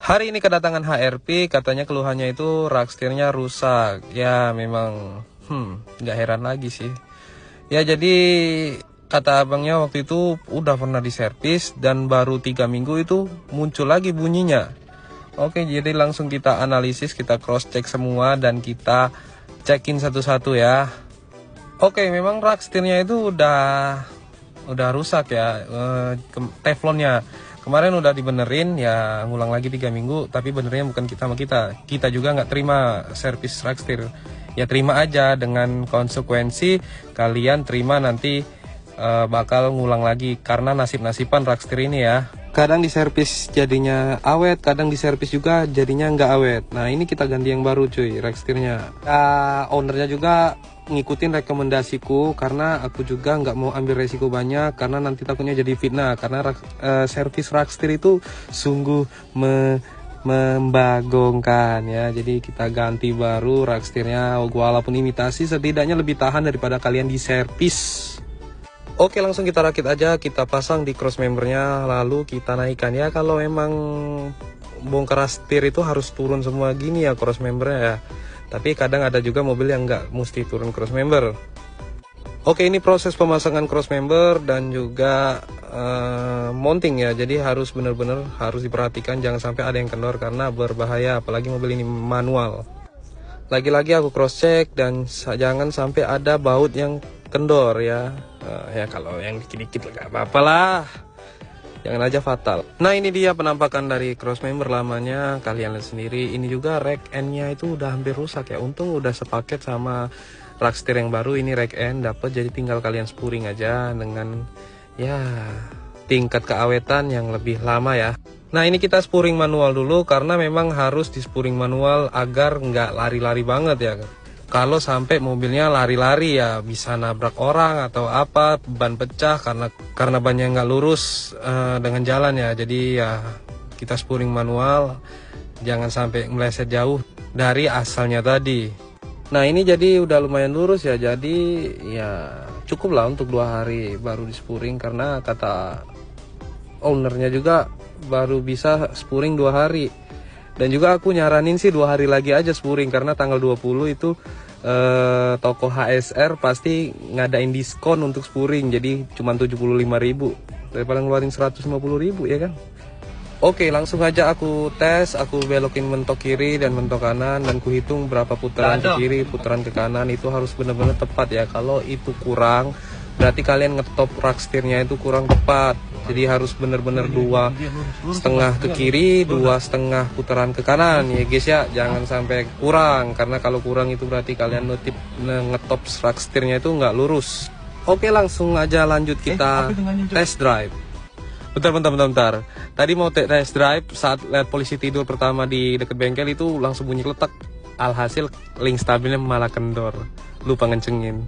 Hari ini kedatangan HRP, katanya keluhannya itu rak setirnya rusak. Ya memang, nggak heran lagi sih. Ya jadi kata abangnya waktu itu udah pernah diservis dan baru 3 minggu itu muncul lagi bunyinya. Oke, jadi langsung kita analisis, kita cross check semua dan kita cekin satu-satu ya. Oke, memang rak setirnya itu udah rusak ya, teflonnya. Kemarin udah dibenerin ya, ngulang lagi 3 minggu, tapi benernya bukan kita sama kita juga nggak terima servis rak setir. Ya terima aja, dengan konsekuensi kalian terima nanti bakal ngulang lagi karena nasib-nasiban rak setir ini ya. Kadang diservis jadinya awet, kadang diservis juga jadinya nggak awet. Nah ini kita ganti yang baru cuy, rak setirnya. Ownernya juga ngikutin rekomendasiku karena aku juga nggak mau ambil resiko banyak karena nanti takutnya jadi fitnah karena servis rak setir itu sungguh membagongkan ya. Jadi kita ganti baru rak setirnya, walaupun imitasi setidaknya lebih tahan daripada kalian diservis. Oke, langsung kita rakit aja, kita pasang di cross membernya lalu kita naikkan ya. Kalau emang bongkar setir itu harus turun semua gini ya cross membernya ya. Tapi kadang ada juga mobil yang nggak mesti turun cross member. Oke, ini proses pemasangan cross member dan juga mounting ya. Jadi harus benar-benar harus diperhatikan, jangan sampai ada yang kendor karena berbahaya, apalagi mobil ini manual. Lagi-lagi aku cross check dan jangan sampai ada baut yang kendor ya. Ya kalau yang dikit-dikit nggak apa-apa lah. Jangan aja fatal. Nah ini dia penampakan dari cross member lamanya, kalian lihat sendiri. Ini juga rack end-nya itu udah hampir rusak ya. Untung udah sepaket sama rak setir yang baru. Ini rack end dapat, jadi tinggal kalian spuring aja dengan ya tingkat keawetan yang lebih lama ya. Nah ini kita spuring manual dulu karena memang harus di spuring manual agar nggak lari-lari banget ya. Kalau sampai mobilnya lari-lari ya bisa nabrak orang atau apa, ban pecah karena bannya nggak lurus dengan jalan ya. Jadi ya kita spuring manual, jangan sampai meleset jauh dari asalnya tadi. Nah ini jadi udah lumayan lurus ya, jadi ya cukup lah untuk 2 hari baru di spuring karena kata ownernya juga baru bisa spuring 2 hari. Dan juga aku nyaranin sih 2 hari lagi aja spuring karena tanggal 20 itu toko HSR pasti ngadain diskon untuk spuring, jadi cuma 75.000 daripada ngeluarin 150.000 ya kan. Oke, langsung aja aku tes, aku belokin mentok kiri dan mentok kanan dan kuhitung berapa putaran ke kiri, putaran ke kanan, itu harus benar-benar tepat ya. Kalau itu kurang berarti kalian ngetop rak setirnya itu kurang tepat. Jadi harus benar-benar 2,5 ke kiri, 2,5 putaran ke kanan ya guys ya. Jangan sampai kurang, karena kalau kurang itu berarti kalian ngetop rak setirnya itu nggak lurus. Oke, langsung aja lanjut kita test drive. Bentar. Tadi mau test drive, saat lihat polisi tidur pertama di deket bengkel itu langsung bunyi kletek. Alhasil link stabilnya malah kendor, lupa ngencengin.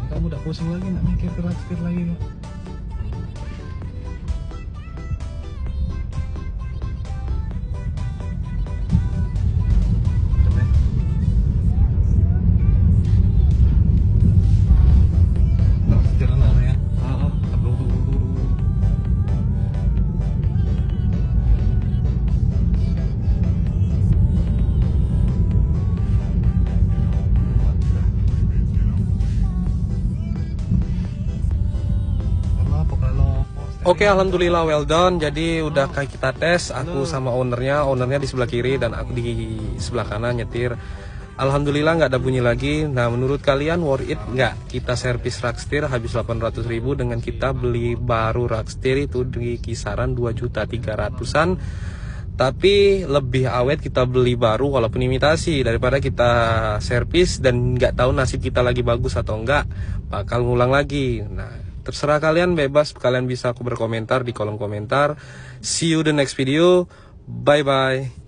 Kamu udah pusing lagi, nggak mikir ke rak setir lagi nggak? Oke, alhamdulillah well done. Jadi udah kayak kita tes, aku sama ownernya di sebelah kiri dan aku di sebelah kanan nyetir. Alhamdulillah nggak ada bunyi lagi. Nah menurut kalian worth it nggak kita servis rak setir habis 800.000 dengan kita beli baru rak setir itu di kisaran 2.300.000-an, tapi lebih awet kita beli baru walaupun imitasi daripada kita servis dan nggak tahu nasib kita lagi bagus atau enggak, bakal ngulang lagi. Nah terserah kalian, bebas, kalian bisa aku berkomentar di kolom komentar. See you the next video, bye bye.